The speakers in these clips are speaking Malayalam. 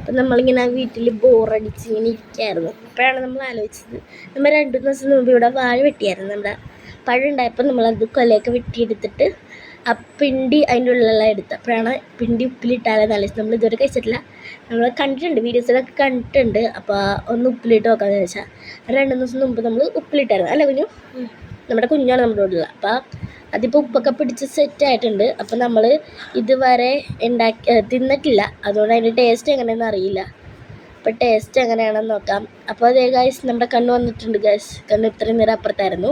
അപ്പം നമ്മളിങ്ങനെ വീട്ടിൽ ബോറടിച്ച് ഇങ്ങനെ ഇരിക്കുകയായിരുന്നു. അപ്പോഴാണ് നമ്മൾ ആലോചിച്ചത്, നമ്മൾ 2 ദിവസം മുമ്പ് ഇവിടെ വാഴ വെട്ടിയായിരുന്നു. നമ്മുടെ പഴം ഉണ്ടായപ്പോൾ നമ്മളത് കൊലയൊക്കെ വെട്ടിയെടുത്തിട്ട് ആ പിണ്ടി അതിൻ്റെ ഉള്ളിലെല്ലാം എടുത്ത്. അപ്പോഴാണ് പിണ്ടി ഉപ്പിലിട്ടാലേ നല്ല നമ്മൾ ഇതുവരെ കഴിച്ചിട്ടില്ല. നമ്മൾ കണ്ടിട്ടുണ്ട്, വീഡിയോസിലൊക്കെ കണ്ടിട്ടുണ്ട്. അപ്പോൾ ഒന്ന് ഉപ്പിലിട്ട് നോക്കാമെന്ന് വെച്ചാൽ 2 ദിവസം മുമ്പ് നമ്മൾ ഉപ്പിലിട്ടായിരുന്നു. അല്ല കുഞ്ഞു, നമ്മുടെ കുഞ്ഞാണ് നമ്മുടെ ഉള്ളിൽ. അപ്പോൾ അതിപ്പോൾ ഉപ്പൊക്കെ പിടിച്ച് സെറ്റായിട്ടുണ്ട്. അപ്പോൾ നമ്മൾ ഇതുവരെ തിന്നിട്ടില്ല, അതുകൊണ്ട് അതിൻ്റെ ടേസ്റ്റ് എങ്ങനെയാണെന്ന് അറിയില്ല. അപ്പോൾ ടേസ്റ്റ് എങ്ങനെയാണെന്ന് നോക്കാം. അപ്പോൾ അതേ ഗൈസ്, നമ്മുടെ കണ്ണ് വന്നിട്ടുണ്ട് ഗൈസ്. കണ്ണ് ഇത്രയും നേരം അപ്പുറത്തായിരുന്നു.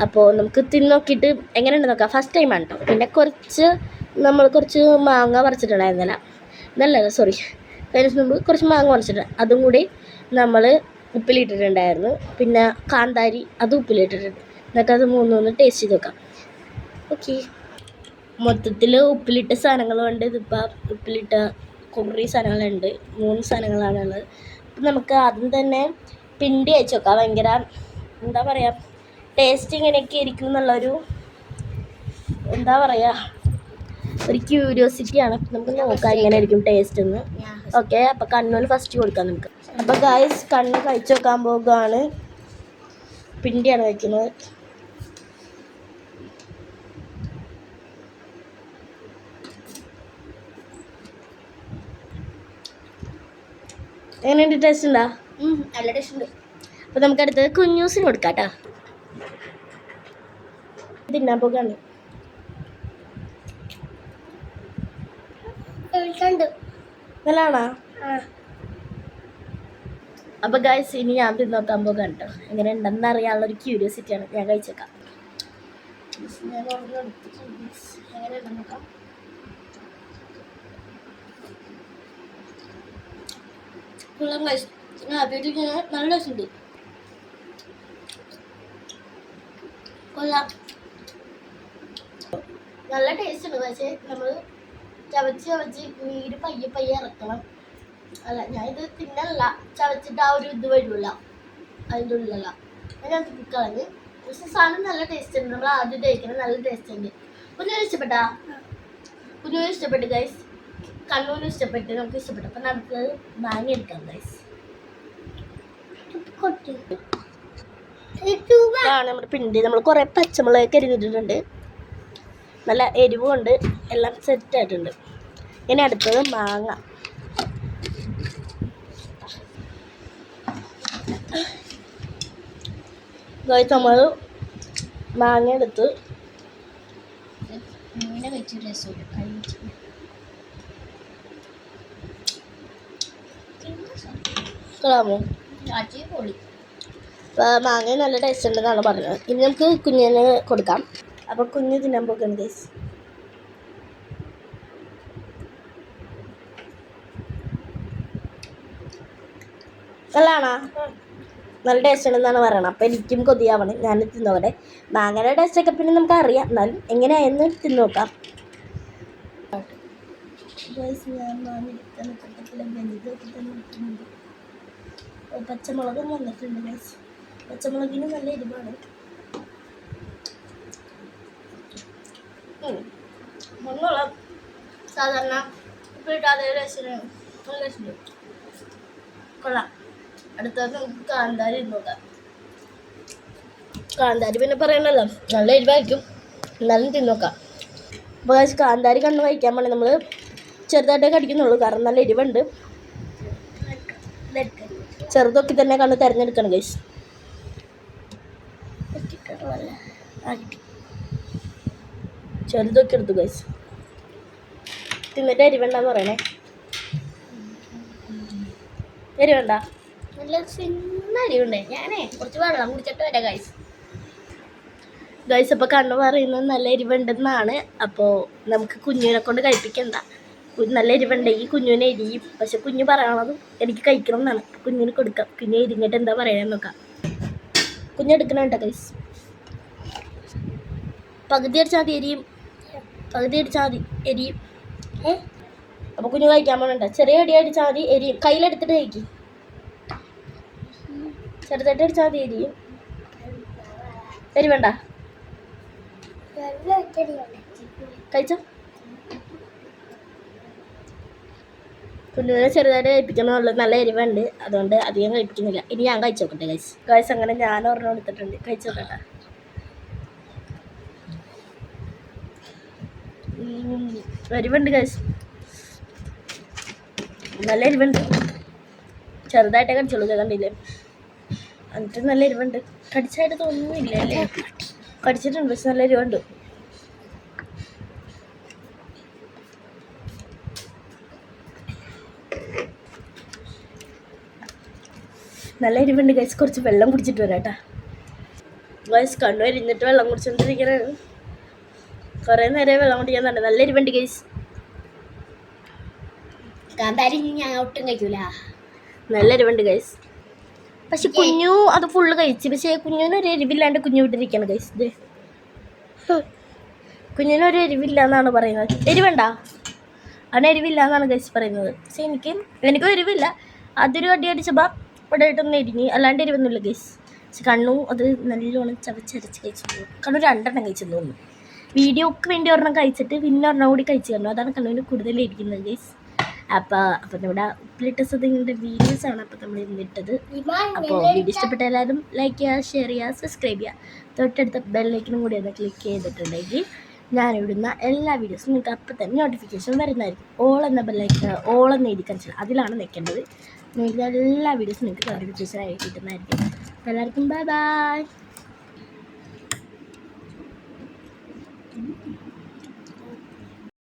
അപ്പോൾ നമുക്ക് തിന്നോക്കിയിട്ട് എങ്ങനെയുണ്ടെന്ന് നോക്കാം. ഫസ്റ്റ് ടൈമാണ് കേട്ടോ. പിന്നെ നമ്മൾ കുറച്ച് മാങ്ങ പറിച്ചിട്ടുണ്ടായിരുന്നില്ല, നല്ലത് സോറി, കഴിഞ്ഞ മുമ്പ് കുറച്ച് മാങ്ങ പറിച്ചിട്ടുണ്ട്. അതും കൂടി നമ്മൾ ഉപ്പിലിട്ടിട്ടുണ്ടായിരുന്നു. പിന്നെ കാന്താരി അതും ഉപ്പിലിട്ടിട്ടുണ്ട്. എന്നിട്ട് അത് മൂന്നൊന്ന് ടേസ്റ്റ് ചെയ്ത് നോക്കാം. ഓക്കെ, മൊത്തത്തിൽ ഉപ്പിലിട്ട സാധനങ്ങളുണ്ട്. ഇതിപ്പോൾ ഉപ്പിലിട്ട കുറേ സാധനങ്ങളുണ്ട്, 3 സാധനങ്ങളാണുള്ളത്. അപ്പം നമുക്ക് ആദ്യം തന്നെ പിണ്ടി അയച്ചു നോക്കാം. ഭയങ്കര എന്താ പറയുക, ടേസ്റ്റ് ഇങ്ങനെയൊക്കെ ഇരിക്കും എന്നുള്ളൊരു എന്താ പറയുക, ഒരു ക്യൂരിയോസിറ്റിയാണ്. നമുക്ക് നോക്കാം എങ്ങനെ ആയിരിക്കും ടേസ്റ്റ് എന്ന്. ഓക്കെ, അപ്പോൾ കണ്ണൂന് ഫസ്റ്റ് കൊടുക്കാം നമുക്ക്. അപ്പോൾ ഗായ്സ്, കണ്ണ് കഴിച്ചു നോക്കാൻ പോകുകയാണ്. പിണ്ടിയാണ് കഴിക്കുന്നത്. എങ്ങനെയുണ്ട്, ടേസ്റ്റ് ഉണ്ടോ? നല്ല ടേസ്റ്റ് ഉണ്ട്. അപ്പോൾ നമുക്ക് അടുത്തത് കുഞ്ഞൂസിന് കൊടുക്കാം കേട്ടോ. തിന്നാൻ പോകാണ്. നല്ലതാണോ? അപ്പോൾ ഗായ്സ്, ഇനി ഞാൻ തിന്ന് നോക്കാൻ പോകാം കേട്ടോ. എങ്ങനെ ഉണ്ടെന്ന് അറിയാനുള്ളൊരു ക്യൂരിയോസിറ്റിയാണ്. ഞാൻ കഴിച്ചേക്കാം. എങ്ങനെ ഉണ്ടെന്ന് നോക്കാം. നല്ല ടേസ്റ്റ് ഉണ്ട്. നല്ല ടേസ്റ്റ് ഉണ്ട്. പക്ഷേ നമ്മൾ ചവച്ച് നീര് പയ്യെ ഇറക്കണം. അല്ല, ഞാൻ ഇത് തിന്നല്ല, ചവച്ചിട്ട് ആ ഒരു ഇത് വരുമല്ല അതിൻ്റെ ഉള്ളിലല്ല, ഞാൻ തിക്കളഞ്ഞ്. പക്ഷെ സാധനം നല്ല ടേസ്റ്റ് ഉണ്ട്. നമ്മൾ ആദ്യം കഴിക്കണം, നല്ല ടേസ്റ്റ് ഉണ്ട്. കുഞ്ഞിന് ഇഷ്ടപ്പെട്ടാ? കുഞ്ഞിന് ഇഷ്ടപ്പെട്ടു ഗൈസ്, കണ്ണൂന് ഇഷ്ടപ്പെട്ട്, നമുക്ക് ഇഷ്ടപ്പെട്ടു. അപ്പം നമുക്ക് മാങ്ങ എടുക്കാം ഗൈസ്. ഇതാണ് നമ്മുടെ പിണ്ടി. നമ്മൾ കുറേ പച്ചമുളകൊക്കെ അരിഞ്ഞിട്ടുണ്ട്, നല്ല എരിവുണ്ട്, എല്ലാം സെറ്റായിട്ടുണ്ട്. ഇനി അടുത്തത് മാങ്ങ. ഗൈസ്, നമ്മൾ മാങ്ങ എടുത്ത് കളാമോ? അപ്പോൾ മാങ്ങ നല്ല ടേസ്റ്റ് ഉണ്ടെന്നാണ് പറഞ്ഞത്. ഇനി നമുക്ക് കുഞ്ഞിന് കൊടുക്കാം. അപ്പോൾ കുഞ്ഞ് തിന്നാൻ പോകാണ് ഗൈസ്. നല്ലതാണോ? നല്ല ടേസ്റ്റ് ഉണ്ടെന്നാണ് പറയണത്. അപ്പോൾ എനിക്കും കൊതിയാവണം, ഞാൻ തിന്നോടെ. മാങ്ങയുടെ ടേസ്റ്റൊക്കെ പിന്നെ നമുക്ക് അറിയാം, എന്നാലും എങ്ങനെയായെന്ന് തിന്ന് നോക്കാം. പച്ചമുളകും വന്നിട്ടുണ്ട് ഗൈസ്. പച്ചമുളകിന് നല്ല എരിവാണ്. സാധാരണ ഇപ്പിട്ടാതെ രസമാണ്, നല്ല രസമുണ്ട്, കൊള്ളാം. അടുത്തത് നമുക്ക് കാന്താരി നോക്കാം. കാന്താരി പിന്നെ പറയണല്ലോ, നല്ല എരിവായിരിക്കും, എന്നാലും തിന്നോക്കാം. അപ്പോൾ കാന്താരി കണ്ണ് കഴിക്കാൻ വേണ്ടി നമ്മൾ ചെറുതായിട്ടേ കടിക്കുന്നുള്ളൂ, കാരണം നല്ല എരിവുണ്ട്. ചെറുതൊക്കെ തന്നെ കണ്ണ് തിരഞ്ഞെടുക്കണം ഗൈസ്. ചെറുതൊക്കെ എടുത്തു ഗൈസ്. തിന്നിട്ട് എരിവുണ്ടെന്ന് പറയണേ. എരിവുണ്ട? നല്ല സിന്ന എരിവുണ്ടേ. ഞാനേ കുറച്ച് വെള്ളം കുടിച്ചിട്ട് വരാം ഗൈസ്. അപ്പോൾ കണ്ണ് പറയുന്നത് നല്ല എരിവുണ്ടെന്നാണ്. അപ്പോൾ നമുക്ക് കുഞ്ഞിനെ കൊണ്ട് കഴിപ്പിക്കണ്ട. നല്ല എരിവുണ്ടെങ്കിൽ കുഞ്ഞിനെ എരിയും. പക്ഷെ കുഞ്ഞ് പറയണത് എനിക്ക് കഴിക്കണം എന്നാണ്. കുഞ്ഞിന് കൊടുക്കാം. കുഞ്ഞ് എരിഞ്ഞിട്ട് എന്താ പറയണമെന്ന് നോക്കാം. കുഞ്ഞെടുക്കണം കേട്ടോ ഗൈസ്. പകുതി അടിച്ചാൽ മതി എരിയും, പകുതി അടിച്ചാൽ മതി എരിയും. അപ്പോൾ കുഞ്ഞ് കഴിക്കാൻ പോകണ്ട. ചെറിയ അടി അടിച്ചാൽ മതി എരിയും. കയ്യിലെടുത്തിട്ട് കഴിക്കും. ചെറുതായിട്ട് അടിച്ചാൽ മതി എരിയും. എരിവേണ്ട? കഴിച്ചോ. കുഞ്ഞിനെ ചെറുതായിട്ട് കഴിപ്പിക്കണമെന്നുള്ളത് നല്ല എരിവുണ്ട്, അതുകൊണ്ട് അധികം കഴിപ്പിക്കുന്നില്ല. ഇനി ഞാൻ കഴിച്ചു നോക്കട്ടെ ഗൈസ്. ഗൈസ് അങ്ങനെ ഞാൻ ഒരെണ്ണം എടുത്തിട്ടുണ്ട്, കഴിച്ചു നോക്കട്ടെ. എരിവുണ്ട് ഗൈസ്, നല്ല എരിവുണ്ട്. ചെറുതായിട്ടേ കടിച്ചുള്ളൂ, കണ്ടില്ലേ? എന്നിട്ട് നല്ല എരിവുണ്ട്. കടിച്ചായിട്ട് തോന്നുന്നില്ല അല്ലേ? കടിച്ചിട്ടുണ്ട്, പക്ഷെ നല്ല എരിവുണ്ട്. നല്ല എരിവുണ്ട് ഗൈസ്. കുറച്ച് വെള്ളം കുടിച്ചിട്ട് വരാട്ടാ ഗൈസ്. കണ്ണു എരിഞ്ഞിട്ട് വെള്ളം കുടിച്ചോണ്ടിരിക്കണാണ്. കുറേ നേരം വെള്ളം കുടിക്കാൻ തന്നെ. നല്ല എരിവുണ്ട് ഗൈസ്. കാന്താരി ഞാൻ ഒട്ടും കഴിക്കൂല. നല്ല എരിവുണ്ട് ഗൈസ്. പക്ഷെ കുഞ്ഞു അത് ഫുള്ള് കഴിച്ചു. പക്ഷേ കുഞ്ഞിനൊരു എരിവില്ലാണ്ട് കുഞ്ഞു വിട്ടിരിക്കണം ഗൈസ്. ഇത് കുഞ്ഞിനൊരു എരിവില്ല എന്നാണ് പറയുന്നത്. എരിവുണ്ടാ? അവന് എരിവില്ല എന്നാണ് ഗൈസ് പറയുന്നത്. പക്ഷെ എനിക്കും എരിവില്ല. അതൊരു അടി അടിച്ചപ്പോൾ ഇവിടെ ആയിട്ടൊന്നും എരിഞ്ഞ്, അല്ലാണ്ട് എരിവൊന്നുമില്ല ഗൈസ്. പക്ഷെ കണ്ണു അത് നല്ലോണം ചവച്ചരച്ച് കഴിച്ചു പോകും. കണ്ണു 2 കഴിച്ചെന്ന് തോന്നുന്നു. വീഡിയോക്ക് വേണ്ടി ഒരെണ്ണം കഴിച്ചിട്ട് പിന്നെ ഒരെണ്ണം കൂടി കഴിച്ചു തരണം. അതാണ് കണ്ണുവിന് കൂടുതൽ ഇരിക്കുന്നത് ഗൈസ്. അപ്പോൾ നമ്മുടെ ഉപ്പിലിട്ട സദ്യകളുടെ വീഡിയോസാണ് അപ്പോൾ നമ്മൾ ഇന്നിട്ടത്. അപ്പോൾ വീഡിയോ ഇഷ്ടപ്പെട്ട എല്ലാവരും ലൈക്ക് ചെയ്യുക, ഷെയർ ചെയ്യുക, സബ്സ്ക്രൈബ് ചെയ്യുക. തൊട്ടടുത്ത ബെല്ലൈക്കനും കൂടി ഒന്ന് ക്ലിക്ക് ചെയ്തിട്ടുണ്ടെങ്കിൽ ഞാനിവിടുന്ന എല്ലാ വീഡിയോസും നിങ്ങൾക്ക് അപ്പം തന്നെ നോട്ടിഫിക്കേഷൻ വരുന്നതായിരിക്കും. ഓൾ എന്ന ബെല്ലൈക്കൻ, ഓൾ എന്ന എഴുതി കാണിച്ചാൽ അതിലാണ് നിൽക്കേണ്ടത്. നിങ്ങൾക്ക് എല്ലാ വീഡിയോസും നിങ്ങൾക്ക് നോട്ടിഫിക്കേഷൻ ആയി കിട്ടുന്നതായിരിക്കും. എല്ലാവർക്കും ബൈ ബൈ.